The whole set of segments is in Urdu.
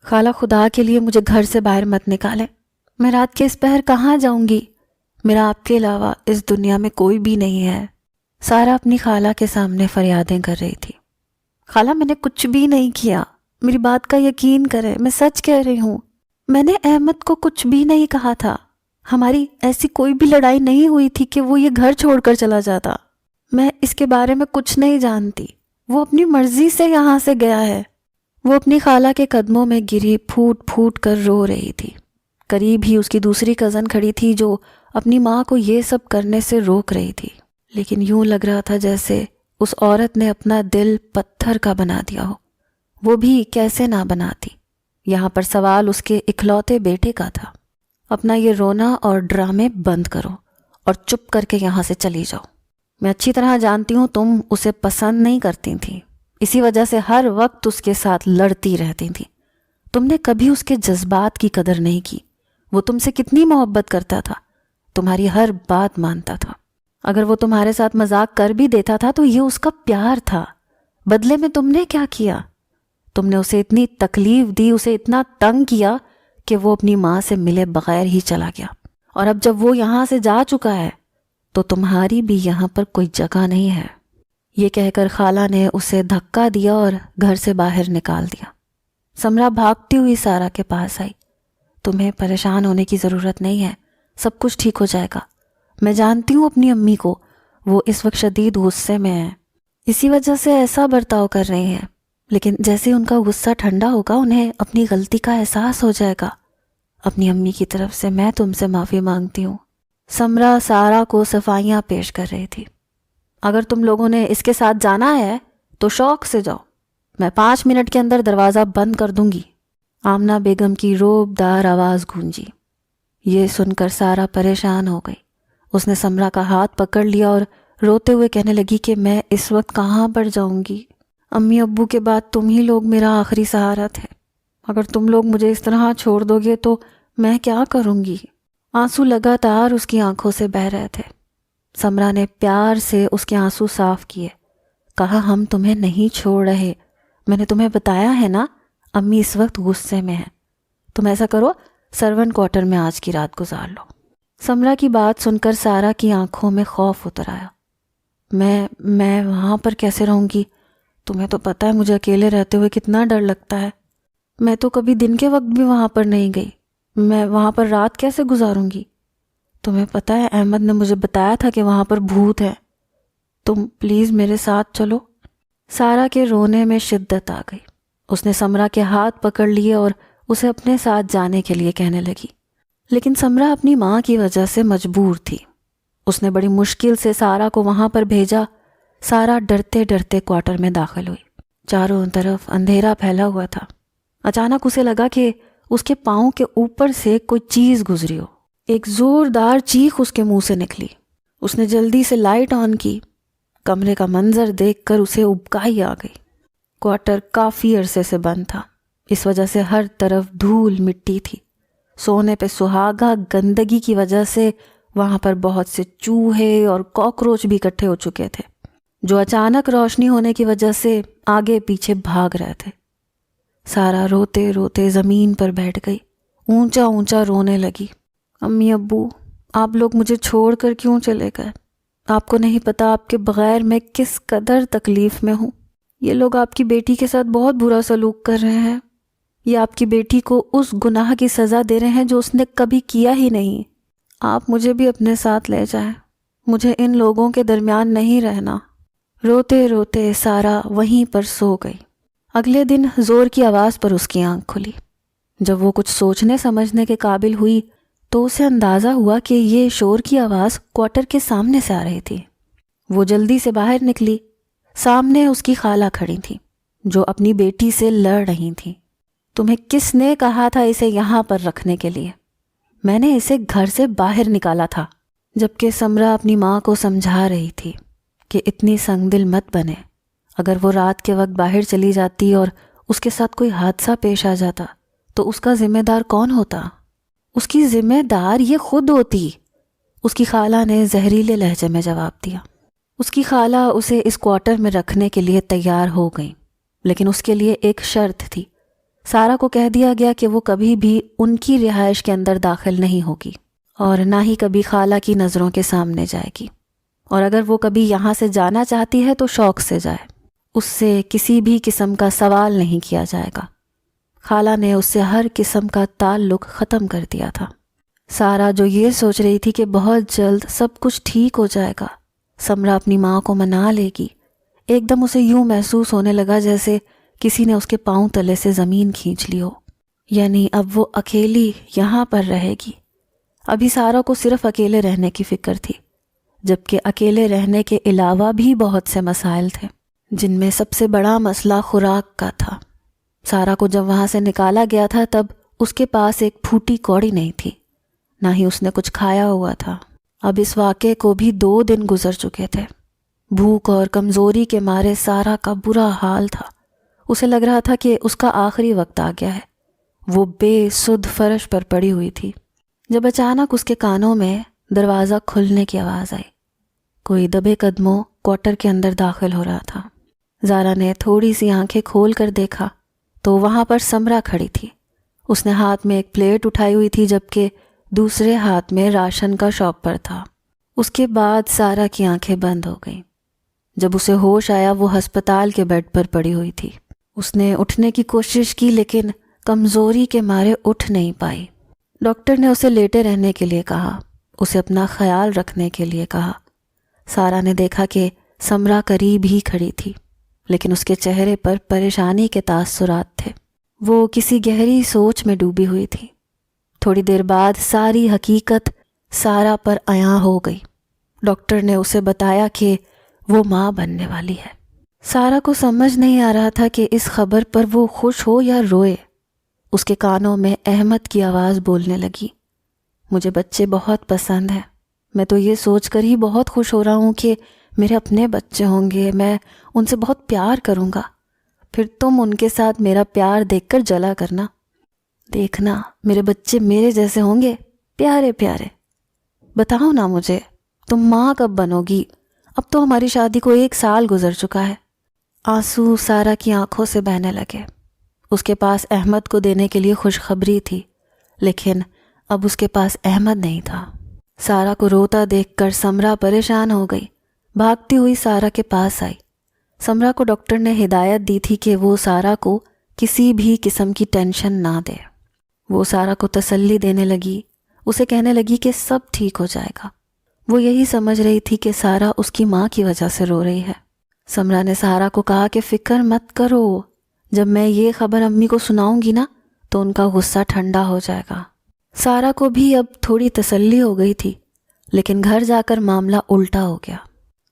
خالہ خدا کے لیے مجھے گھر سے باہر مت نکالیں، میں رات کے اس پہر کہاں جاؤں گی؟ میرا آپ کے علاوہ اس دنیا میں کوئی بھی نہیں ہے۔ سارا اپنی خالہ کے سامنے فریادیں کر رہی تھی۔ خالہ میں نے کچھ بھی نہیں کیا، میری بات کا یقین کریں، میں سچ کہہ رہی ہوں۔ میں نے احمد کو کچھ بھی نہیں کہا تھا، ہماری ایسی کوئی بھی لڑائی نہیں ہوئی تھی کہ وہ یہ گھر چھوڑ کر چلا جاتا۔ میں اس کے بارے میں کچھ نہیں جانتی، وہ اپنی مرضی سے یہاں سے گیا ہے۔ وہ اپنی خالہ کے قدموں میں گری، پھوٹ پھوٹ کر رو رہی تھی۔ قریب ہی اس کی دوسری کزن کھڑی تھی جو اپنی ماں کو یہ سب کرنے سے روک رہی تھی، لیکن یوں لگ رہا تھا جیسے اس عورت نے اپنا دل پتھر کا بنا دیا ہو۔ وہ بھی کیسے نہ بناتی، یہاں پر سوال اس کے اکلوتے بیٹے کا تھا۔ اپنا یہ رونا اور ڈرامے بند کرو اور چپ کر کے یہاں سے چلی جاؤ۔ میں اچھی طرح جانتی ہوں تم اسے پسند نہیں کرتی تھی، اسی وجہ سے ہر وقت اس کے ساتھ لڑتی رہتی تھی۔ تم نے کبھی اس کے جذبات کی قدر نہیں کی۔ وہ تم سے کتنی محبت کرتا تھا، تمہاری ہر بات مانتا تھا۔ اگر وہ تمہارے ساتھ مذاق کر بھی دیتا تھا تو یہ اس کا پیار تھا۔ بدلے میں تم نے کیا کیا؟ تم نے اسے اتنی تکلیف دی، اسے اتنا تنگ کیا کہ وہ اپنی ماں سے ملے بغیر ہی چلا گیا۔ اور اب جب وہ یہاں سے جا چکا ہے تو تمہاری بھی یہاں پر کوئی جگہ نہیں ہے۔ یہ کہہ کر خالہ نے اسے دھکا دیا اور گھر سے باہر نکال دیا۔ سمرا بھاگتی ہوئی سارا کے پاس آئی۔ تمہیں پریشان ہونے کی ضرورت نہیں ہے، سب کچھ ٹھیک ہو جائے گا۔ میں جانتی ہوں اپنی امی کو، وہ اس وقت شدید غصے میں ہیں، اسی وجہ سے ایسا برتاؤ کر رہی ہیں، لیکن جیسے ان کا غصہ ٹھنڈا ہوگا انہیں اپنی غلطی کا احساس ہو جائے گا۔ اپنی امی کی طرف سے میں تم سے معافی مانگتی ہوں۔ سمرا سارا کو صفائیاں پیش کر رہی تھی۔ اگر تم لوگوں نے اس کے ساتھ جانا ہے تو شوق سے جاؤ، میں 5 منٹ کے اندر دروازہ بند کر دوں گی۔ آمنہ بیگم کی روب دار آواز گونجی۔ یہ سن کر سارا پریشان ہو گئی۔ اس نے سمرا کا ہاتھ پکڑ لیا اور روتے ہوئے کہنے لگی کہ میں اس وقت کہاں پر جاؤں گی؟ امی ابو کے بعد تم ہی لوگ میرا آخری سہارا تھے۔ اگر تم لوگ مجھے اس طرح چھوڑ دو گے تو میں کیا کروں گی؟ آنسو لگاتار اس کی آنکھوں سے بہہ رہے تھے۔ سمرا نے پیار سے اس کے آنسو صاف کیے، کہا ہم تمہیں نہیں چھوڑ رہے، میں نے تمہیں بتایا ہے نا امی اس وقت غصے میں ہیں۔ تم ایسا کرو، سرونٹ کوارٹر میں آج کی رات گزار لو۔ سمرا کی بات سن کر سارا کی آنکھوں میں خوف اتر آیا۔ میں وہاں پر کیسے رہوں گی؟ تمہیں تو پتہ ہے مجھے اکیلے رہتے ہوئے کتنا ڈر لگتا ہے۔ میں تو کبھی دن کے وقت بھی وہاں پر نہیں گئی، میں وہاں پر رات کیسے گزاروں گی؟ تمہیں پتہ ہے احمد نے مجھے بتایا تھا کہ وہاں پر بھوت ہے، تم پلیز میرے ساتھ چلو۔ سارا کے رونے میں شدت آ گئی۔ اس نے سمرا کے ہاتھ پکڑ لیے اور اسے اپنے ساتھ جانے کے لیے کہنے لگی، لیکن سمرا اپنی ماں کی وجہ سے مجبور تھی۔ اس نے بڑی مشکل سے سارا کو وہاں پر بھیجا۔ سارا ڈرتے ڈرتے کوارٹر میں داخل ہوئی۔ چاروں طرف اندھیرا پھیلا ہوا تھا۔ اچانک اسے لگا کہ اس کے پاؤں کے اوپر سے کوئی چیز گزری ہو۔ ایک زوردار چیخ اس کے منہ سے نکلی۔ اس نے جلدی سے لائٹ آن کی۔ کمرے کا منظر دیکھ کر اسے ابکائی آ گئی۔ کوارٹر کافی عرصے سے بند تھا، اس وجہ سے ہر طرف دھول مٹی تھی۔ سونے پہ سہاگا گندگی کی وجہ سے وہاں پر بہت سے چوہے اور کاکروچ بھی اکٹھے ہو چکے تھے، جو اچانک روشنی ہونے کی وجہ سے آگے پیچھے بھاگ رہے تھے۔ سارا روتے روتے زمین پر بیٹھ گئی، اونچا اونچا رونے لگی۔ امی ابو، آپ لوگ مجھے چھوڑ کر کیوں چلے گئے؟ آپ کو نہیں پتا آپ کے بغیر میں کس قدر تکلیف میں ہوں۔ یہ لوگ آپ کی بیٹی کے ساتھ بہت برا سلوک کر رہے ہیں۔ یہ آپ کی بیٹی کو اس گناہ کی سزا دے رہے ہیں جو اس نے کبھی کیا ہی نہیں۔ آپ مجھے بھی اپنے ساتھ لے جائیں، مجھے ان لوگوں کے درمیان نہیں رہنا۔ روتے روتے سارا وہیں پر سو گئی۔ اگلے دن زور کی آواز پر اس کی آنکھ کھلی۔ جب وہ کچھ سوچنے سمجھنے کے قابل ہوئی تو اسے اندازہ ہوا کہ یہ شور کی آواز کوارٹر کے سامنے سے آ رہی تھی۔ وہ جلدی سے باہر نکلی۔ سامنے اس کی خالہ کھڑی تھی جو اپنی بیٹی سے لڑ رہی تھی۔ تمہیں کس نے کہا تھا اسے یہاں پر رکھنے کے لیے؟ میں نے اسے گھر سے باہر نکالا تھا۔ جبکہ سمرا اپنی ماں کو سمجھا رہی تھی کہ اتنی سنگ دل مت بنے، اگر وہ رات کے وقت باہر چلی جاتی اور اس کے ساتھ کوئی حادثہ پیش آ جاتا تو اس کا ذمہ دار کون ہوتا؟ اس کی ذمہ دار یہ خود ہوتی۔ اس کی خالہ نے زہریلے لہجے میں جواب دیا۔ اس کی خالہ اسے اس کوارٹر میں رکھنے کے لیے تیار ہو گئی، لیکن اس کے لیے ایک شرط تھی۔ سارا کو کہہ دیا گیا کہ وہ کبھی بھی ان کی رہائش کے اندر داخل نہیں ہوگی اور نہ ہی کبھی خالہ کی نظروں کے سامنے جائے گی، اور اگر وہ کبھی یہاں سے جانا چاہتی ہے تو شوق سے جائے، اس سے کسی بھی قسم کا سوال نہیں کیا جائے گا۔ خالہ نے اس سے ہر قسم کا تعلق ختم کر دیا تھا۔ سارا جو یہ سوچ رہی تھی کہ بہت جلد سب کچھ ٹھیک ہو جائے گا، سمرا اپنی ماں کو منا لے گی، ایک دم اسے یوں محسوس ہونے لگا جیسے کسی نے اس کے پاؤں تلے سے زمین کھینچ لی ہو، یعنی اب وہ اکیلی یہاں پر رہے گی۔ ابھی سارا کو صرف اکیلے رہنے کی فکر تھی، جبکہ اکیلے رہنے کے علاوہ بھی بہت سے مسائل تھے، جن میں سب سے بڑا مسئلہ خوراک کا تھا۔ سارا کو جب وہاں سے نکالا گیا تھا تب اس کے پاس ایک پھوٹی کوڑی نہیں تھی، نہ ہی اس نے کچھ کھایا ہوا تھا۔ اب اس واقعے کو بھی 2 دن گزر چکے تھے۔ بھوک اور کمزوری کے مارے سارا کا برا حال تھا، اسے لگ رہا تھا کہ اس کا آخری وقت آ گیا ہے۔ وہ بے سدھ فرش پر پڑی ہوئی تھی جب اچانک اس کے کانوں میں دروازہ کھلنے کی آواز آئی۔ کوئی دبے قدموں کوارٹر کے اندر داخل ہو رہا تھا۔ زارا نے تھوڑی سی آنکھیں کھول کر دیکھا تو وہاں پر سمرا کھڑی تھی۔ اس نے ہاتھ میں ایک پلیٹ اٹھائی ہوئی تھی جبکہ دوسرے ہاتھ میں راشن کا شاپر تھا۔ اس کے بعد سارا کی آنکھیں بند ہو گئیں۔ جب اسے ہوش آیا وہ ہسپتال کے بیڈ پر پڑی ہوئی تھی۔ اس نے اٹھنے کی کوشش کی لیکن کمزوری کے مارے اٹھ نہیں پائی۔ ڈاکٹر نے اسے لیٹے رہنے کے لیے کہا، اسے اپنا خیال رکھنے کے لیے کہا۔ سارا نے دیکھا کہ سمرا قریب ہی کھڑی تھی، لیکن اس کے چہرے پر پریشانی کے تاثرات تھے۔ وہ کسی گہری سوچ میں ڈوبی ہوئی تھی۔ تھوڑی دیر بعد ساری حقیقت سارا پر عیاں ہو گئی۔ ڈاکٹر نے اسے بتایا کہ وہ ماں بننے والی ہے۔ سارا کو سمجھ نہیں آ رہا تھا کہ اس خبر پر وہ خوش ہو یا روئے۔ اس کے کانوں میں احمد کی آواز بولنے لگی، مجھے بچے بہت پسند ہیں، میں تو یہ سوچ کر ہی بہت خوش ہو رہا ہوں کہ میرے اپنے بچے ہوں گے، میں ان سے بہت پیار کروں گا، پھر تم ان کے ساتھ میرا پیار دیکھ کر جلا کرنا، دیکھنا میرے بچے میرے جیسے ہوں گے، پیارے پیارے۔ بتاؤ نا مجھے تم ماں کب بنو گی؟ اب تو ہماری شادی کو 1 سال گزر چکا ہے۔ آنسو سارا کی آنکھوں سے بہنے لگے۔ اس کے پاس احمد کو دینے کے لیے خوشخبری تھی، لیکن اب اس کے پاس احمد نہیں تھا۔ سارا کو روتا دیکھ کر سمرا پریشان ہو گئی، بھاگتی ہوئی سارا کے پاس آئی۔ سمرا کو ڈاکٹر نے ہدایت دی تھی کہ وہ سارا کو کسی بھی قسم کی ٹینشن نہ دے۔ وہ سارا کو تسلی دینے لگی، اسے کہنے لگی کہ سب ٹھیک ہو جائے گا۔ وہ یہی سمجھ رہی تھی کہ سارا اس کی ماں کی وجہ سے رو رہی ہے۔ سمرا نے سارا کو کہا کہ فکر مت کرو، جب میں یہ خبر امی کو سناؤں گی نا تو ان کا غصہ ٹھنڈا ہو جائے گا۔ سارا کو بھی اب تھوڑی تسلی ہو گئی تھی، لیکن گھر جا کر معاملہ الٹا ہو گیا۔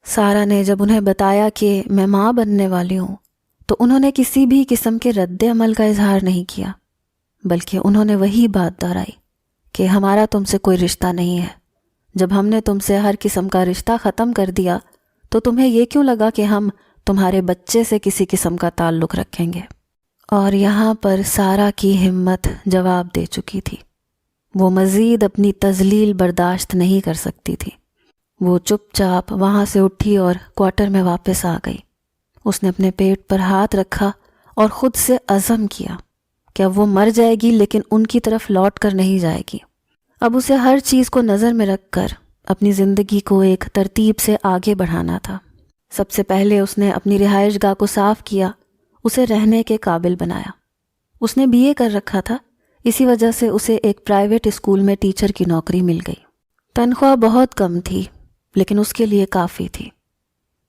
سارا نے جب انہیں بتایا کہ میں ماں بننے والی ہوں تو انہوں نے کسی بھی قسم کے رد عمل کا اظہار نہیں کیا، بلکہ انہوں نے وہی بات دہرائی کہ ہمارا تم سے کوئی رشتہ نہیں ہے۔ جب ہم نے تم سے ہر قسم کا رشتہ ختم کر دیا تو تمہیں یہ کیوں لگا کہ ہم تمہارے بچے سے کسی قسم کا تعلق رکھیں گے؟ اور یہاں پر سارا کی ہمت جواب دے چکی تھی۔ وہ مزید اپنی تذلیل برداشت نہیں کر سکتی تھی۔ وہ چپ چاپ وہاں سے اٹھی اور کوارٹر میں واپس آ گئی۔ اس نے اپنے پیٹ پر ہاتھ رکھا اور خود سے عزم کیا کہ اب وہ مر جائے گی لیکن ان کی طرف لوٹ کر نہیں جائے گی۔ اب اسے ہر چیز کو نظر میں رکھ کر اپنی زندگی کو ایک ترتیب سے آگے بڑھانا تھا۔ سب سے پہلے اس نے اپنی رہائش گاہ کو صاف کیا، اسے رہنے کے قابل بنایا۔ اس نے BA کر رکھا تھا، اسی وجہ سے اسے ایک پرائیویٹ اسکول میں ٹیچر کی نوکری مل گئی۔ تنخواہ بہت کم تھی لیکن اس کے لیے کافی تھی۔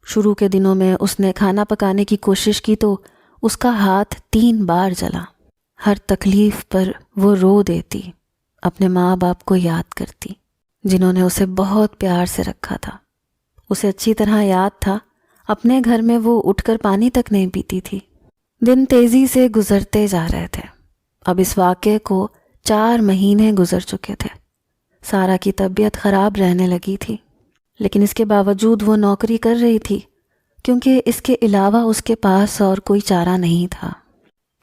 شروع کے دنوں میں اس نے کھانا پکانے کی کوشش کی تو اس کا ہاتھ 3 بار جلا۔ ہر تکلیف پر وہ رو دیتی، اپنے ماں باپ کو یاد کرتی جنہوں نے اسے بہت پیار سے رکھا تھا۔ اسے اچھی طرح یاد تھا اپنے گھر میں وہ اٹھ کر پانی تک نہیں پیتی تھی۔ دن تیزی سے گزرتے جا رہے تھے۔ اب اس واقعے کو 4 مہینے گزر چکے تھے۔ سارا کی طبیعت خراب رہنے لگی تھی، لیکن اس کے باوجود وہ نوکری کر رہی تھی کیونکہ اس کے علاوہ اس کے پاس اور کوئی چارہ نہیں تھا۔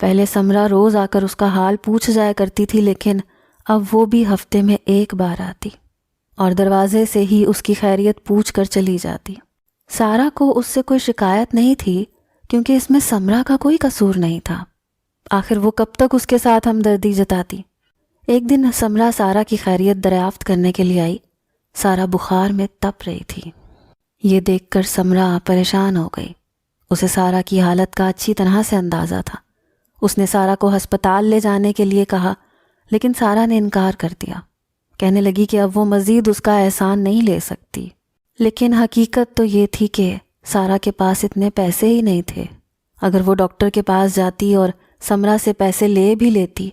پہلے سمرا روز آ کر اس کا حال پوچھ جایا کرتی تھی، لیکن اب وہ بھی ہفتے میں 1 بار آتی اور دروازے سے ہی اس کی خیریت پوچھ کر چلی جاتی۔ سارا کو اس سے کوئی شکایت نہیں تھی کیونکہ اس میں سمرا کا کوئی قصور نہیں تھا۔ آخر وہ کب تک اس کے ساتھ ہمدردی جتاتی۔ ایک دن سمرا سارا کی خیریت دریافت کرنے کے لیے آئی۔ سارا بخار میں تپ رہی تھی۔ یہ دیکھ کر سمرا پریشان ہو گئی۔ اسے سارا کی حالت کا اچھی طرح سے اندازہ تھا۔ اس نے سارا کو ہسپتال لے جانے کے لیے کہا، لیکن سارا نے انکار کر دیا۔ کہنے لگی کہ اب وہ مزید اس کا احسان نہیں لے سکتی۔ لیکن حقیقت تو یہ تھی کہ سارا کے پاس اتنے پیسے ہی نہیں تھے۔ اگر وہ ڈاکٹر کے پاس جاتی اور سمرا سے پیسے لے بھی لیتی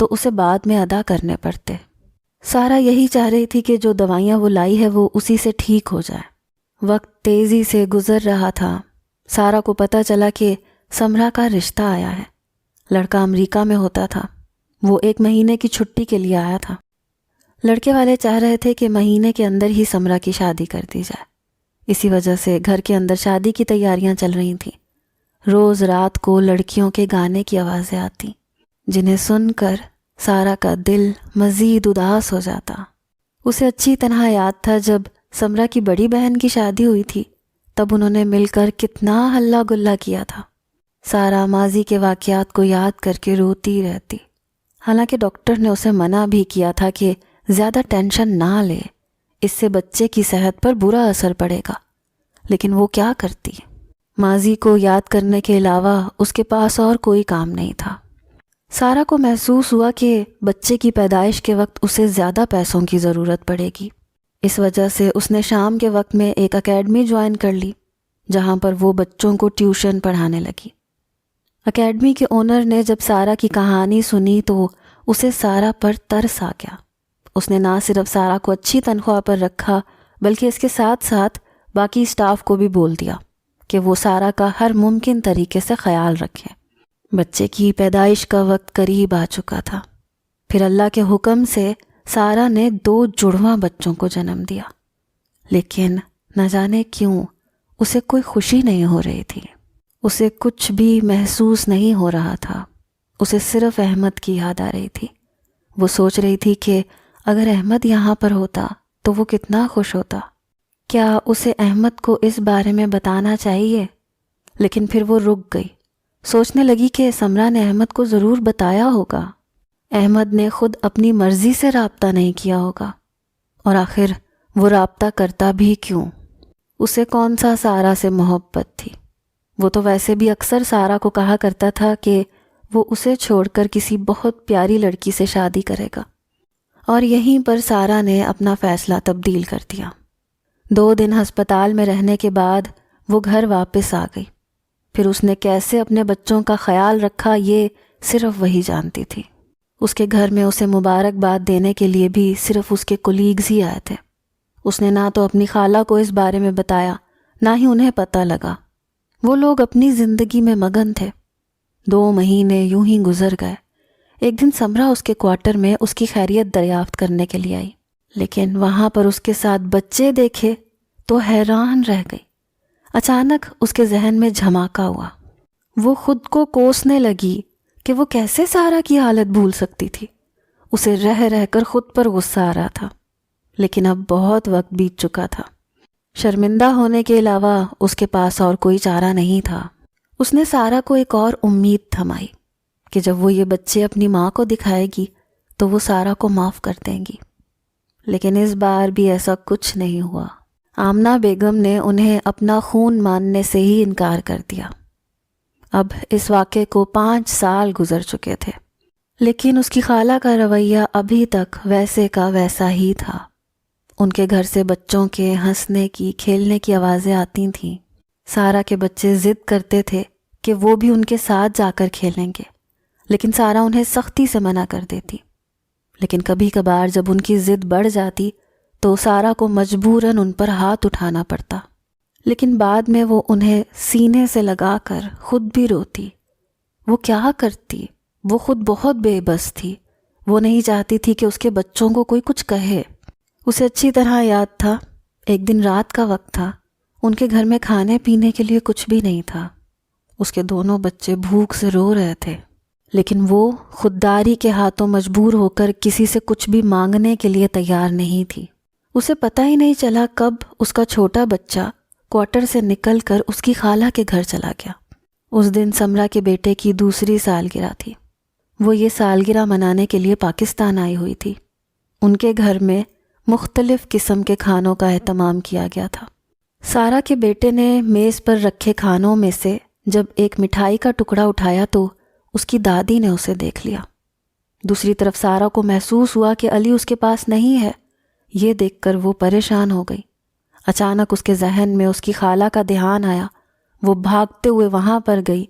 تو اسے بعد میں ادا کرنے پڑتے۔ سارا یہی چاہ رہی تھی کہ جو دوائیاں وہ لائی ہے وہ اسی سے ٹھیک ہو جائے۔ وقت تیزی سے گزر رہا تھا۔ سارا کو پتہ چلا کہ سمرا کا رشتہ آیا ہے۔ لڑکا امریکہ میں ہوتا تھا۔ وہ 1 مہینے کی چھٹی کے لیے آیا تھا۔ لڑکے والے چاہ رہے تھے کہ مہینے کے اندر ہی سمرا کی شادی کر دی جائے۔ اسی وجہ سے گھر کے اندر شادی کی تیاریاں چل رہی تھیں۔ روز رات کو لڑکیوں کے گانے کی آوازیں آتی، جنہیں سن کر سارا کا دل مزید اداس ہو جاتا۔ اسے اچھی طرح یاد تھا جب سمرا کی بڑی بہن کی شادی ہوئی تھی، تب انہوں نے مل کر کتنا ہلا گلا کیا تھا۔ سارا ماضی کے واقعات کو یاد کر کے روتی رہتی۔ حالانکہ ڈاکٹر نے اسے منع بھی کیا تھا کہ زیادہ ٹینشن نہ لے، اس سے بچے کی صحت پر برا اثر پڑے گا، لیکن وہ کیا کرتی؟ ماضی کو یاد کرنے کے علاوہ اس کے پاس اور کوئی کام نہیں تھا۔ سارا کو محسوس ہوا کہ بچے کی پیدائش کے وقت اسے زیادہ پیسوں کی ضرورت پڑے گی۔ اس وجہ سے اس نے شام کے وقت میں ایک اکیڈمی جوائن کر لی، جہاں پر وہ بچوں کو ٹیوشن پڑھانے لگی۔ اکیڈمی کے اونر نے جب سارا کی کہانی سنی تو اسے سارا پر ترس آ گیا۔ اس نے نہ صرف سارا کو اچھی تنخواہ پر رکھا بلکہ اس کے ساتھ ساتھ باقی سٹاف کو بھی بول دیا کہ وہ سارا کا ہر ممکن طریقے سے خیال رکھیں۔ بچے کی پیدائش کا وقت قریب آ چکا تھا۔ پھر اللہ کے حکم سے سارا نے 2 جڑواں بچوں کو جنم دیا، لیکن نہ جانے کیوں اسے کوئی خوشی نہیں ہو رہی تھی۔ اسے کچھ بھی محسوس نہیں ہو رہا تھا۔ اسے صرف احمد کی یاد آ رہی تھی۔ وہ سوچ رہی تھی کہ اگر احمد یہاں پر ہوتا تو وہ کتنا خوش ہوتا۔ کیا اسے احمد کو اس بارے میں بتانا چاہیے؟ لیکن پھر وہ رک گئی۔ سوچنے لگی کہ سمرا نے احمد کو ضرور بتایا ہوگا۔ احمد نے خود اپنی مرضی سے رابطہ نہیں کیا ہوگا، اور آخر وہ رابطہ کرتا بھی کیوں؟ اسے کون سا سارا سے محبت تھی؟ وہ تو ویسے بھی اکثر سارا کو کہا کرتا تھا کہ وہ اسے چھوڑ کر کسی بہت پیاری لڑکی سے شادی کرے گا، اور یہیں پر سارا نے اپنا فیصلہ تبدیل کر دیا۔ 2 دن ہسپتال میں رہنے کے بعد وہ گھر واپس آ گئی۔ پھر اس نے کیسے اپنے بچوں کا خیال رکھا یہ صرف وہی جانتی تھی۔ اس کے گھر میں اسے مبارکباد دینے کے لیے بھی صرف اس کے کولیگز ہی آئے تھے۔ اس نے نہ تو اپنی خالہ کو اس بارے میں بتایا، نہ ہی انہیں پتہ لگا۔ وہ لوگ اپنی زندگی میں مگن تھے۔ 2 مہینے یوں ہی گزر گئے۔ ایک دن سمرا اس کے کوارٹر میں اس کی خیریت دریافت کرنے کے لیے آئی، لیکن وہاں پر اس کے ساتھ بچے دیکھے تو حیران رہ گئی۔ اچانک اس کے ذہن میں جھماکا ہوا۔ وہ خود کو کوسنے لگی کہ وہ کیسے سارا کی حالت بھول سکتی تھی۔ اسے رہ رہ کر خود پر غصہ آ رہا تھا، لیکن اب بہت وقت بیت چکا تھا۔ شرمندہ ہونے کے علاوہ اس کے پاس اور کوئی چارہ نہیں تھا۔ اس نے سارا کو ایک اور امید تھمائی کہ جب وہ یہ بچے اپنی ماں کو دکھائے گی تو وہ سارا کو معاف کر دیں گی، لیکن اس بار بھی ایسا کچھ نہیں ہوا۔ آمنہ بیگم نے انہیں اپنا خون ماننے سے ہی انکار کر دیا۔ اب اس واقعے کو 5 سال گزر چکے تھے، لیکن اس کی خالہ کا رویہ ابھی تک ویسے کا ویسا ہی تھا۔ ان کے گھر سے بچوں کے ہنسنے کی، کھیلنے کی آوازیں آتی تھیں۔ سارا کے بچے ضد کرتے تھے کہ وہ بھی ان کے ساتھ جا کر کھیلیں گے، لیکن سارا انہیں سختی سے منع کر دیتی۔ لیکن کبھی کبھار جب ان کی ضد بڑھ جاتی تو سارا کو مجبوراً ان پر ہاتھ اٹھانا پڑتا، لیکن بعد میں وہ انہیں سینے سے لگا کر خود بھی روتی۔ وہ کیا کرتی؟ وہ خود بہت بے بس تھی۔ وہ نہیں چاہتی تھی کہ اس کے بچوں کو کوئی کچھ کہے۔ اسے اچھی طرح یاد تھا، ایک دن رات کا وقت تھا، ان کے گھر میں کھانے پینے کے لیے کچھ بھی نہیں تھا۔ اس کے دونوں بچے بھوک سے رو رہے تھے، لیکن وہ خودداری کے ہاتھوں مجبور ہو کر کسی سے کچھ بھی مانگنے کے لیے تیار نہیں تھی۔ اسے پتہ ہی نہیں چلا کب اس کا چھوٹا بچہ کوارٹر سے نکل کر اس کی خالہ کے گھر چلا گیا۔ اس دن سمرا کے بیٹے کی دوسری سالگرہ تھی۔ وہ یہ سالگرہ منانے کے لیے پاکستان آئی ہوئی تھی۔ ان کے گھر میں مختلف قسم کے کھانوں کا اہتمام کیا گیا تھا۔ سارا کے بیٹے نے میز پر رکھے کھانوں میں سے جب ایک مٹھائی کا ٹکڑا اٹھایا تو اس کی دادی نے اسے دیکھ لیا۔ دوسری طرف سارا کو محسوس ہوا کہ علی اس کے پاس نہیں ہے۔ یہ دیکھ کر وہ پریشان ہو گئی۔ اچانک اس کے ذہن میں اس کی خالہ کا دھیان آیا۔ وہ بھاگتے ہوئے وہاں پر گئی،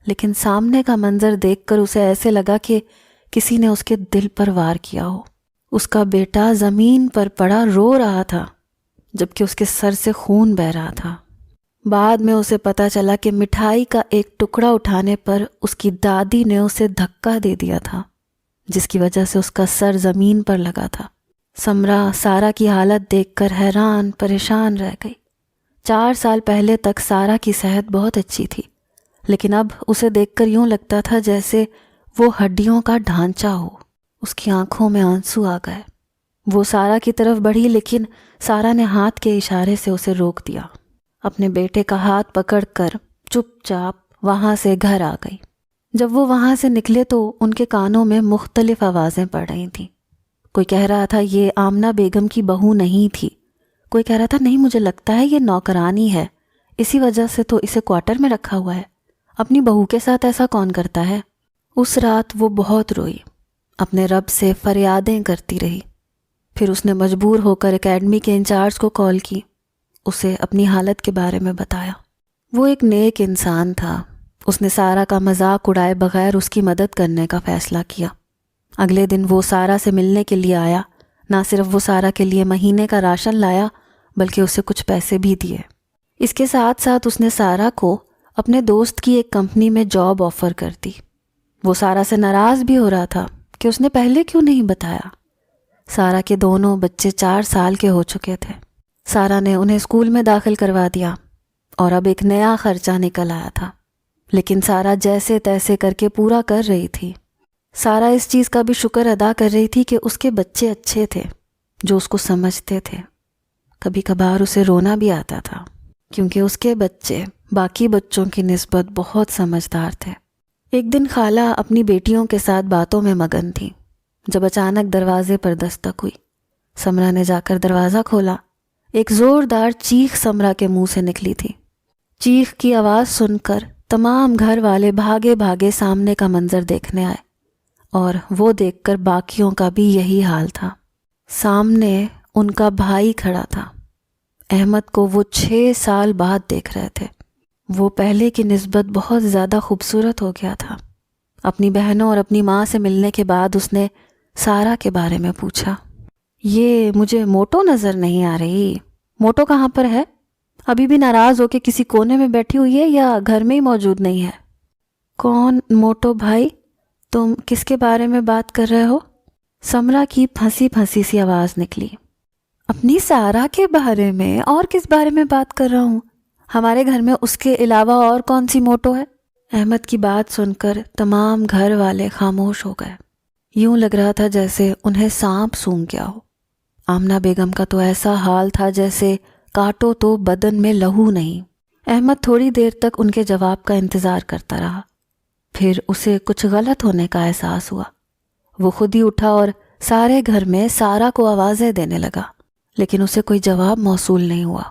لیکن سامنے کا منظر دیکھ کر اسے ایسے لگا کہ کسی نے اس کے دل پر وار کیا ہو۔ اس کا بیٹا زمین پر پڑا رو رہا تھا، جبکہ اس کے سر سے خون بہہ رہا تھا۔ بعد میں اسے پتہ چلا کہ مٹھائی کا ایک ٹکڑا اٹھانے پر اس کی دادی نے اسے دھکا دے دیا تھا، جس کی وجہ سے اس کا سر زمین پر لگا تھا۔ سمرا سارا کی حالت دیکھ کر حیران پریشان رہ گئی۔ 4 سال پہلے تک سارا کی صحت بہت اچھی تھی، لیکن اب اسے دیکھ کر یوں لگتا تھا جیسے وہ ہڈیوں کا ڈھانچہ ہو۔ اس کی آنکھوں میں آنسو آ گئے۔ وہ سارا کی طرف بڑھی، لیکن سارا نے ہاتھ کے اشارے سے اسے روک دیا۔ اپنے بیٹے کا ہاتھ پکڑ کر چپ چاپ وہاں سے گھر آ گئی۔ جب وہ وہاں سے نکلے تو ان کے کانوں میں مختلف آوازیں پڑ رہی تھیں۔ کوئی کہہ رہا تھا یہ آمنہ بیگم کی بہو نہیں تھی، کوئی کہہ رہا تھا نہیں مجھے لگتا ہے یہ نوکرانی ہے، اسی وجہ سے تو اسے کوارٹر میں رکھا ہوا ہے، اپنی بہو کے ساتھ ایسا کون کرتا ہے۔ اس رات وہ بہت روئی، اپنے رب سے فریادیں کرتی رہی۔ پھر اس نے مجبور ہو کر اکیڈمی کے انچارج کو کال کی، اسے اپنی حالت کے بارے میں بتایا۔ وہ ایک نیک انسان تھا۔ اس نے سارا کا مذاق اڑائے بغیر اس کی مدد کرنے کا فیصلہ کیا۔ اگلے دن وہ سارا سے ملنے کے لیے آیا۔ نہ صرف وہ سارا کے لیے مہینے کا راشن لایا، بلکہ اسے کچھ پیسے بھی دیے۔ اس کے ساتھ ساتھ اس نے سارا کو اپنے دوست کی ایک کمپنی میں جاب آفر کر دی۔ وہ سارا سے ناراض بھی ہو رہا تھا کہ اس نے پہلے کیوں نہیں بتایا۔ سارا کے دونوں بچے 4 سال کے ہو چکے تھے۔ سارا نے انہیں اسکول میں داخل کروا دیا اور اب ایک نیا خرچہ نکل آیا تھا، لیکن سارا جیسے تیسے کر کے پورا کر رہی تھی۔ سارا اس چیز کا بھی شکر ادا کر رہی تھی کہ اس کے بچے اچھے تھے، جو اس کو سمجھتے تھے۔ کبھی کبھار اسے رونا بھی آتا تھا، کیونکہ اس کے بچے باقی بچوں کی نسبت بہت سمجھدار تھے۔ ایک دن خالہ اپنی بیٹیوں کے ساتھ باتوں میں مگن تھی، جب اچانک دروازے پر دستک ہوئی۔ سمرا نے جا کر دروازہ کھولا۔ ایک زوردار چیخ سمرا کے منہ سے نکلی تھی۔ چیخ کی آواز سن کر تمام گھر والے بھاگے بھاگے سامنے کا منظر دیکھنے آئے، اور وہ دیکھ کر باقیوں کا بھی یہی حال تھا۔ سامنے ان کا بھائی کھڑا تھا۔ احمد کو وہ 6 سال بعد دیکھ رہے تھے۔ وہ پہلے کی نسبت بہت زیادہ خوبصورت ہو گیا تھا۔ اپنی بہنوں اور اپنی ماں سے ملنے کے بعد اس نے سارا کے بارے میں پوچھا۔ یہ مجھے موٹو نظر نہیں آ رہی، موٹو کہاں پر ہے؟ ابھی بھی ناراض ہو کے کسی کونے میں بیٹھی ہوئی ہے یا گھر میں ہی موجود نہیں ہے؟ کون موٹو بھائی؟ تم کس کے بارے میں بات کر رہے ہو؟ سمرا کی پھنسی پھنسی سی آواز نکلی۔ اپنی سارا کے بارے میں؟ اور کس بارے میں بات کر رہا ہوں؟ ہمارے گھر میں اس کے علاوہ اور کون سی موٹو ہے؟ احمد کی بات سن کر تمام گھر والے خاموش ہو گئے۔ یوں لگ رہا تھا جیسے انہیں سانپ سونگھ گیا ہو۔ آمنہ بیگم کا تو ایسا حال تھا جیسے کاٹو تو بدن میں لہو نہیں۔ احمد تھوڑی دیر تک ان کے جواب کا انتظار کرتا رہا، پھر اسے کچھ غلط ہونے کا احساس ہوا۔ وہ خود ہی اٹھا اور سارے گھر میں سارا کو آوازیں دینے لگا، لیکن اسے کوئی جواب موصول نہیں ہوا۔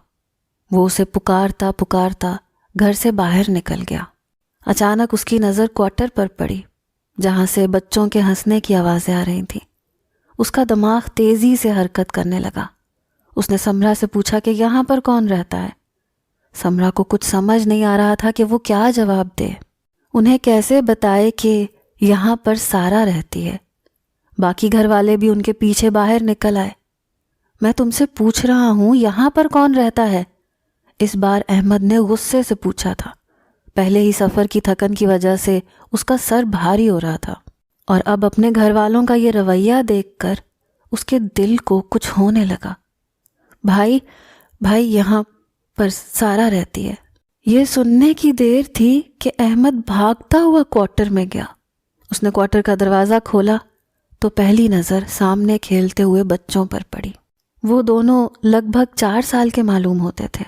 وہ اسے پکارتا پکارتا گھر سے باہر نکل گیا۔ اچانک اس کی نظر کوارٹر پر پڑی، جہاں سے بچوں کے ہنسنے کی آوازیں آ رہی تھیں۔ اس کا دماغ تیزی سے حرکت کرنے لگا۔ اس نے سمرا سے پوچھا کہ یہاں پر کون رہتا ہے؟ سمرا کو کچھ سمجھ نہیں آ رہا تھا کہ وہ کیا جواب دے۔ انہیں کیسے بتائے کہ یہاں پر سارا رہتی ہے؟ باقی گھر والے بھی ان کے پیچھے باہر نکل آئے۔ میں تم سے پوچھ رہا ہوں یہاں پر کون رہتا ہے؟ اس بار احمد نے غصے سے پوچھا تھا۔ پہلے ہی سفر کی تھکن کی وجہ سے اس کا سر بھاری ہو رہا تھا، اور اب اپنے گھر والوں کا یہ رویہ دیکھ کر اس کے دل کو کچھ ہونے لگا۔ بھائی یہاں پر سارا رہتی ہے۔ یہ سننے کی دیر تھی کہ احمد بھاگتا ہوا کوارٹر میں گیا۔ اس نے کوارٹر کا دروازہ کھولا تو پہلی نظر سامنے کھیلتے ہوئے بچوں پر پڑی۔ وہ دونوں لگ بھگ 4 سال کے معلوم ہوتے تھے۔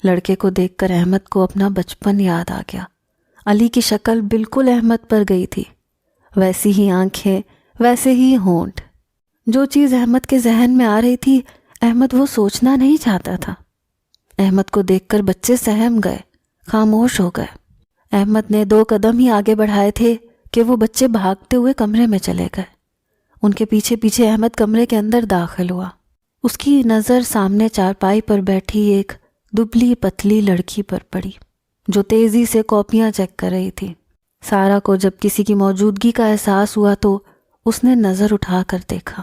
لڑکے کو دیکھ کر احمد کو اپنا بچپن یاد آ گیا۔ علی کی شکل بالکل احمد پر گئی تھی، ویسی ہی آنکھیں، ویسے ہی ہونٹ۔ جو چیز احمد کے ذہن میں آ رہی تھی احمد وہ سوچنا نہیں چاہتا تھا۔ احمد کو دیکھ کر بچے سہم گئے، خاموش ہو گئے۔ احمد نے 2 قدم ہی آگے بڑھائے تھے کہ وہ بچے بھاگتے ہوئے کمرے میں چلے گئے۔ ان کے پیچھے پیچھے احمد کمرے کے اندر داخل ہوا۔ اس کی نظر سامنے چارپائی پر بیٹھی ایک دبلی پتلی لڑکی پر پڑی جو تیزی سے کاپیاں چیک کر رہی تھی۔ سارا کو جب کسی کی موجودگی کا احساس ہوا تو اس نے نظر اٹھا کر دیکھا۔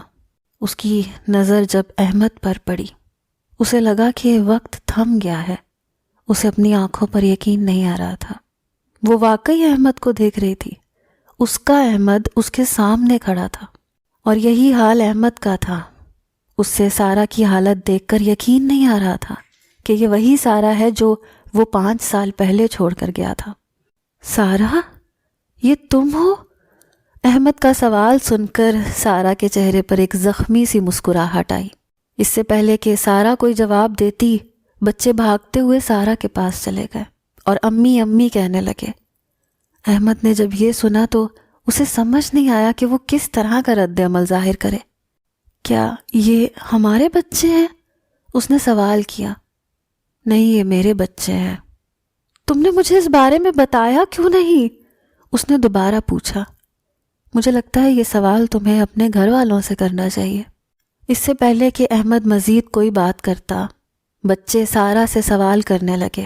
اس کی نظر جب احمد پر پڑی اسے لگا کہ وقت تھم گیا ہے۔ اسے اپنی آنکھوں پر یقین نہیں آ رہا تھا۔ وہ واقعی احمد کو دیکھ رہی تھی۔ اس کا احمد اس کے سامنے کھڑا تھا اور یہی حال احمد کا تھا۔ اس سے سارا کی حالت دیکھ کر یقین نہیں آ رہا تھا کہ یہ وہی سارا ہے جو وہ 5 سال پہلے چھوڑ کر گیا تھا۔ سارا، یہ تم ہو؟ احمد کا سوال سن کر سارا کے چہرے پر ایک زخمی سی مسکراہٹ آئی۔ اس سے پہلے کہ سارا کوئی جواب دیتی، بچے بھاگتے ہوئے سارا کے پاس چلے گئے اور امی امی کہنے لگے۔ احمد نے جب یہ سنا تو اسے سمجھ نہیں آیا کہ وہ کس طرح کا رد عمل ظاہر کرے۔ کیا یہ ہمارے بچے ہیں؟ اس نے سوال کیا۔ نہیں، یہ میرے بچے ہیں۔ تم نے مجھے اس بارے میں بتایا کیوں نہیں؟ اس نے دوبارہ پوچھا۔ مجھے لگتا ہے یہ سوال تمہیں اپنے گھر والوں سے کرنا چاہیے۔ اس سے پہلے کہ احمد مزید کوئی بات کرتا، بچے سارا سے سوال کرنے لگے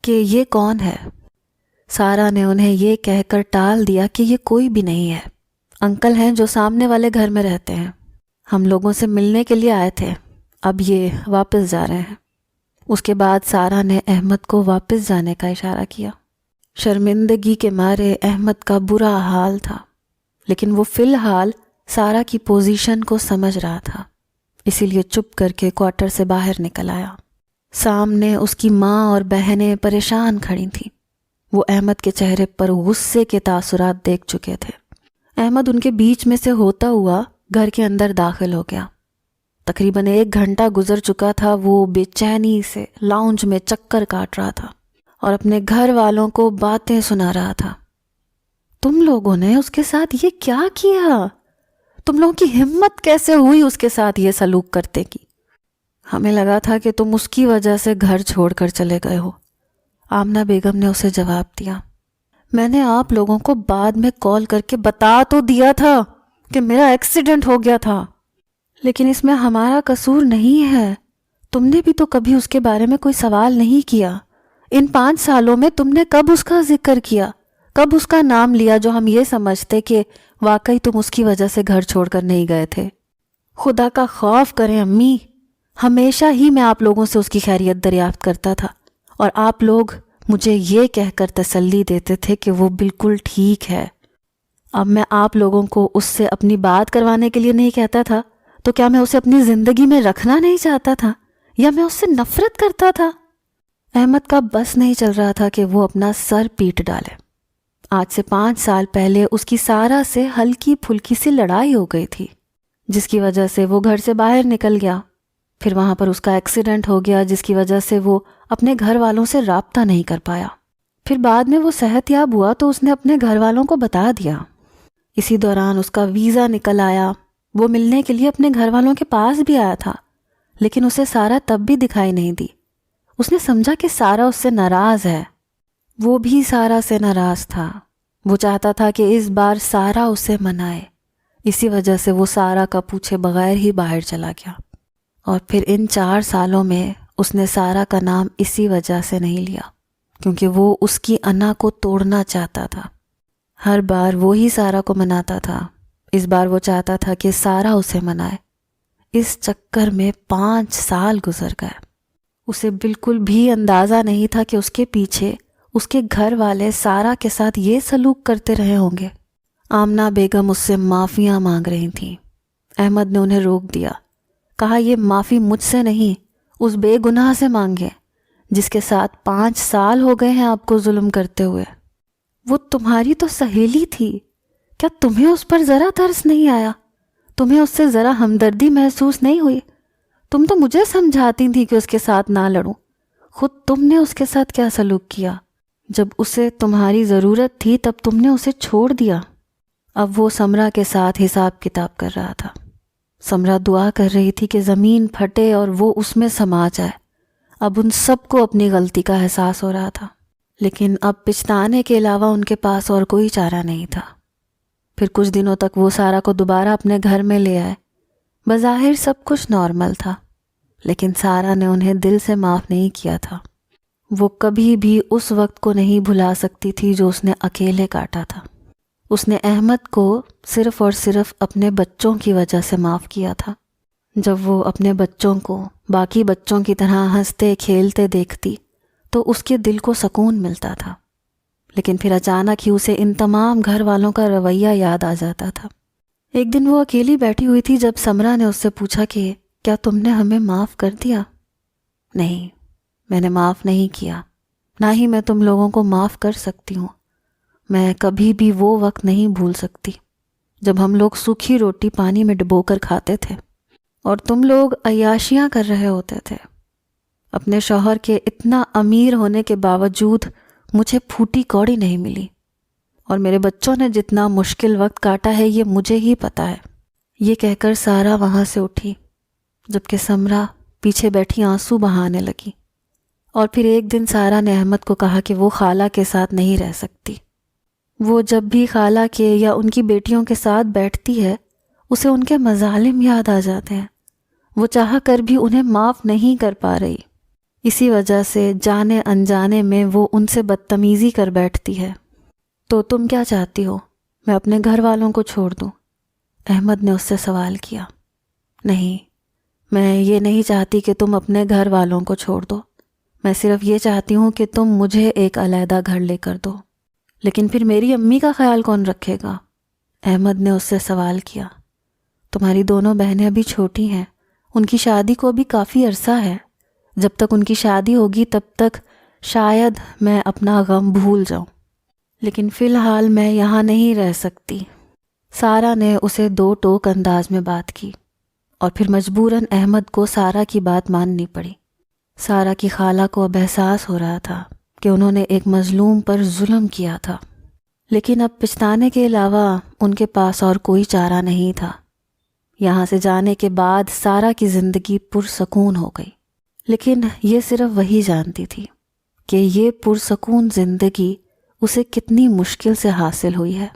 کہ یہ کون ہے؟ سارا نے انہیں یہ کہہ کر ٹال دیا کہ یہ کوئی بھی نہیں ہے، انکل ہیں جو سامنے والے گھر میں رہتے ہیں۔ ہم لوگوں سے ملنے کے لیے آئے تھے، اب یہ واپس جا رہے ہیں۔ اس کے بعد سارا نے احمد کو واپس جانے کا اشارہ کیا۔ شرمندگی کے مارے احمد کا برا حال تھا، لیکن وہ فی الحال سارا کی پوزیشن کو سمجھ رہا تھا، اسی لیے چپ کر کے کوارٹر سے باہر نکل آیا۔ سامنے اس کی ماں اور بہنیں پریشان کھڑی تھیں۔ وہ احمد کے چہرے پر غصے کے تاثرات دیکھ چکے تھے۔ احمد ان کے بیچ میں سے ہوتا ہوا گھر کے اندر داخل ہو گیا۔ تقریباً 1 گھنٹہ گزر چکا تھا۔ وہ بے چینی سے لاؤنج میں چکر کاٹ رہا تھا اور اپنے گھر والوں کو باتیں سنا رہا تھا۔ تم لوگوں نے اس کے ساتھ یہ کیا کیا؟ تم لوگوں کی ہمت کیسے ہوئی اس کے ساتھ یہ سلوک کرتے کی؟ ہمیں لگا تھا کہ تم اس کی وجہ سے گھر چھوڑ کر چلے گئے ہو، آمنہ بیگم نے اسے جواب دیا۔ میں نے آپ لوگوں کو بعد میں کال کر کے بتا تو دیا تھا کہ میرا ایکسیڈنٹ ہو گیا تھا، لیکن اس میں ہمارا قصور نہیں ہے۔ تم نے بھی تو کبھی اس کے بارے میں کوئی سوال نہیں کیا۔ ان 5 سالوں میں تم نے کب اس کا ذکر کیا، کب اس کا نام لیا جو ہم یہ سمجھتے کہ واقعی تم اس کی وجہ سے گھر چھوڑ کر نہیں گئے تھے؟ خدا کا خوف کریں امی، ہمیشہ ہی میں آپ لوگوں سے اس کی خیریت دریافت کرتا تھا اور آپ لوگ مجھے یہ کہہ کر تسلی دیتے تھے کہ وہ بالکل ٹھیک ہے۔ اب میں آپ لوگوں کو اس سے اپنی بات کروانے کے لیے نہیں کہتا تھا تو کیا میں اسے اپنی زندگی میں رکھنا نہیں چاہتا تھا یا میں اس سے نفرت کرتا تھا؟ احمد کا بس نہیں چل رہا تھا کہ وہ اپنا سر پیٹ ڈالے۔ آج سے 5 سال پہلے اس کی سارا سے ہلکی پھلکی سی لڑائی ہو گئی تھی جس کی وجہ سے وہ گھر سے باہر نکل گیا۔ پھر وہاں پر اس کا ایکسیڈنٹ ہو گیا جس کی وجہ سے وہ اپنے گھر والوں سے رابطہ نہیں کر پایا۔ پھر بعد میں وہ صحت یاب ہوا تو اس نے اپنے گھر والوں کو بتا دیا۔ اسی دوران اس کا ویزا نکل آیا۔ وہ ملنے کے لیے اپنے گھر والوں کے پاس بھی آیا تھا، لیکن اسے سارا تب بھی دکھائی نہیں دی۔ اس نے سمجھا کہ سارا اس سے ناراض ہے۔ وہ بھی سارا سے ناراض تھا۔ وہ چاہتا تھا کہ اس بار سارا اسے منائے، اسی وجہ سے وہ سارا کا پوچھے بغیر ہی باہر چلا گیا۔ اور پھر ان 4 سالوں میں اس نے سارا کا نام اسی وجہ سے نہیں لیا کیونکہ وہ اس کی انا کو توڑنا چاہتا تھا۔ ہر بار وہی سارا کو مناتا تھا، اس بار وہ چاہتا تھا کہ سارا اسے منائے۔ اس چکر میں 5 سال گزر گئے۔ اسے بالکل بھی اندازہ نہیں تھا کہ اس کے پیچھے اس کے گھر والے سارا کے ساتھ یہ سلوک کرتے رہے ہوں گے۔ آمنہ بیگم اس سے معافیاں مانگ رہی تھیں۔ احمد نے انہیں روک دیا، کہا یہ معافی مجھ سے نہیں، اس بے گناہ سے مانگے جس کے ساتھ 5 سال ہو گئے ہیں آپ کو ظلم کرتے ہوئے۔ وہ تمہاری تو سہیلی تھی، کیا تمہیں اس پر ذرا ترس نہیں آیا؟ تمہیں اس سے ذرا ہمدردی محسوس نہیں ہوئی؟ تم تو مجھے سمجھاتی تھی کہ اس کے ساتھ نہ لڑوں، خود تم نے اس کے ساتھ کیا سلوک کیا؟ جب اسے تمہاری ضرورت تھی تب تم نے اسے چھوڑ دیا۔ اب وہ سمرا کے ساتھ حساب کتاب کر رہا تھا۔ سمرا دعا کر رہی تھی کہ زمین پھٹے اور وہ اس میں سما جائے۔ اب ان سب کو اپنی غلطی کا احساس ہو رہا تھا، لیکن اب پچھتانے کے علاوہ ان کے پاس اور کوئی چارہ نہیں تھا۔ پھر کچھ دنوں تک وہ سارا کو دوبارہ اپنے گھر میں لے آئے۔ بظاہر سب کچھ نارمل تھا، لیکن سارا نے انہیں دل سے معاف نہیں کیا تھا۔ وہ کبھی بھی اس وقت کو نہیں بھلا سکتی تھی جو اس نے اکیلے کاٹا تھا۔ اس نے احمد کو صرف اور صرف اپنے بچوں کی وجہ سے معاف کیا تھا۔ جب وہ اپنے بچوں کو باقی بچوں کی طرح ہنستے کھیلتے دیکھتی تو اس کے دل کو سکون ملتا تھا، لیکن پھر اچانک ہی اسے ان تمام گھر والوں کا رویہ یاد آ جاتا تھا۔ ایک دن وہ اکیلی بیٹھی ہوئی تھی جب سمرا نے اس سے پوچھا کہ کیا تم نے ہمیں معاف کر دیا؟ نہیں، میں نے معاف نہیں کیا، نہ ہی میں تم لوگوں کو معاف کر سکتی ہوں۔ میں کبھی بھی وہ وقت نہیں بھول سکتی جب ہم لوگ سوکھی روٹی پانی میں ڈبو کر کھاتے تھے اور تم لوگ عیاشیاں کر رہے ہوتے تھے۔ اپنے شوہر کے اتنا امیر ہونے کے باوجود مجھے پھوٹی کوڑی نہیں ملی، اور میرے بچوں نے جتنا مشکل وقت کاٹا ہے یہ مجھے ہی پتا ہے۔ یہ کہہ کر سارا وہاں سے اٹھی، جبکہ سمرا پیچھے بیٹھی آنسو بہانے لگی۔ اور پھر ایک دن سارا نے احمد کو کہا کہ وہ خالہ کے ساتھ نہیں رہ سکتی۔ وہ جب بھی خالہ کے یا ان کی بیٹیوں کے ساتھ بیٹھتی ہے اسے ان کے مظالم یاد آ جاتے ہیں۔ وہ چاہ کر بھی انہیں معاف نہیں کر پا رہی، اسی وجہ سے جانے انجانے میں وہ ان سے بدتمیزی کر بیٹھتی ہے۔ تو تم کیا چاہتی ہو، میں اپنے گھر والوں کو چھوڑ دوں؟ احمد نے اس سے سوال کیا۔ نہیں، میں یہ نہیں چاہتی کہ تم اپنے گھر والوں کو چھوڑ دو، میں صرف یہ چاہتی ہوں کہ تم مجھے ایک علیحدہ گھر لے کر دو۔ لیکن پھر میری امی کا خیال کون رکھے گا؟ احمد نے اس سے سوال کیا۔ تمہاری دونوں بہنیں ابھی چھوٹی ہیں، ان کی شادی کو بھی کافی عرصہ ہے۔ جب تک ان کی شادی ہوگی تب تک شاید میں اپنا غم بھول جاؤں، لیکن فی الحال میں یہاں نہیں رہ سکتی۔ سارا نے اسے دو ٹوک انداز میں بات کی، اور پھر مجبوراً احمد کو سارا کی بات ماننی پڑی۔ سارا کی خالہ کو اب احساس ہو رہا تھا کہ انہوں نے ایک مظلوم پر ظلم کیا تھا، لیکن اب پچھتانے کے علاوہ ان کے پاس اور کوئی چارہ نہیں تھا۔ یہاں سے جانے کے بعد سارا کی زندگی پرسکون ہو گئی، لیکن یہ صرف وہی جانتی تھی کہ یہ پرسکون زندگی اسے کتنی مشکل سے حاصل ہوئی ہے۔